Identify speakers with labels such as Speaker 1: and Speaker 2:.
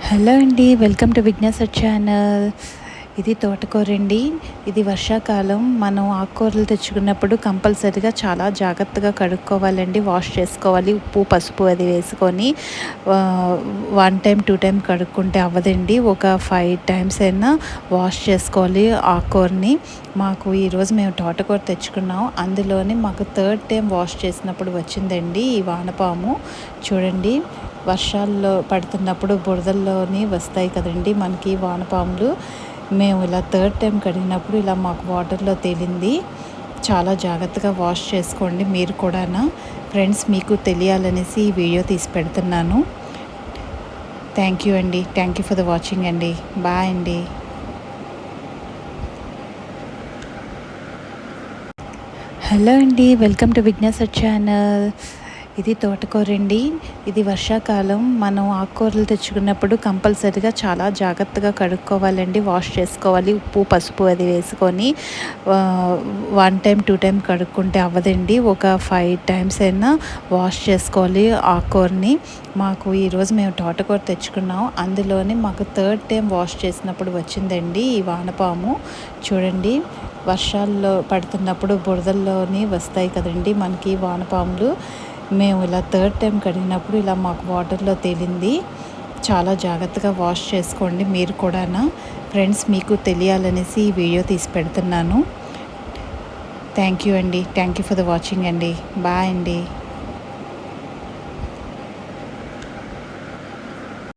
Speaker 1: Hello అండి, welcome to Vighneshwara channel. ఇది తోటకూర అండి. ఇది వర్షాకాలం. మనం ఆకుకూరలు తెచ్చుకున్నప్పుడు కంపల్సరీగా చాలా జాగ్రత్తగా కడుక్కోవాలండి, వాష్ చేసుకోవాలి. ఉప్పు పసుపు అది వేసుకొని 1 టైం 2 టైం కడుక్కుంటే అవ్వదండి. ఒక 5 టైమ్స్ అయినా వాష్ చేసుకోవాలి ఆకుకూరని. మాకు ఈరోజు మేము తోటకూర తెచ్చుకున్నాం. అందులోని మాకు 3rd టైం వాష్ చేసినప్పుడు వచ్చిందండి ఈ వానపాము. చూడండి, వర్షాల్లో పడుతున్నప్పుడు బురదల్లోని వస్తాయి కదండి మనకి వానపాములు. మేము ఇలా 3rd టైం కడిగినప్పుడు ఇలా మాకు వాటర్లో తేలింది. చాలా జాగ్రత్తగా వాష్ చేసుకోండి మీరు కూడానా. ఫ్రెండ్స్, మీకు తెలియాలనేసి ఈ వీడియో తీసి పెడుతున్నాను. థ్యాంక్ యూ అండి. Thank you for the watching అండి. బాయ్ అండి. హలో అండి, వెల్కమ్ టు విఘ్నేశ్వర ఛానల్. ఇది తోటకూర అండి. ఇది వర్షాకాలం. మనం ఆకుకూరలు తెచ్చుకున్నప్పుడు కంపల్సరీగా చాలా జాగ్రత్తగా కడుక్కోవాలండి, వాష్ చేసుకోవాలి. ఉప్పు పసుపు అది వేసుకొని 1 టైం 2 టైం కడుక్కుంటే అవ్వదండి. ఒక 5 టైమ్స్ అయినా వాష్ చేసుకోవాలి ఆకుకూరని. మాకు ఈరోజు మేము తోటకూర తెచ్చుకున్నాం. అందులోని మాకు 3rd టైం వాష్ చేసినప్పుడు వచ్చిందండి ఈ వానపాము. చూడండి, వర్షాల్లో పడుతున్నప్పుడు బురదల్లోని వస్తాయి కదండి మనకి వానపాములు. మేము ఇలా 3rd టైం కడిగినప్పుడు ఇలా మాకు వాటర్లో తేలింది. చాలా జాగ్రత్తగా వాష్ చేసుకోండి మీరు కూడానా. ఫ్రెండ్స్, మీకు తెలియాలనేసి ఈ వీడియో తీసి పెడుతున్నాను. థ్యాంక్ యూ అండి. Thank you for the watching అండి. బాయ్ అండి.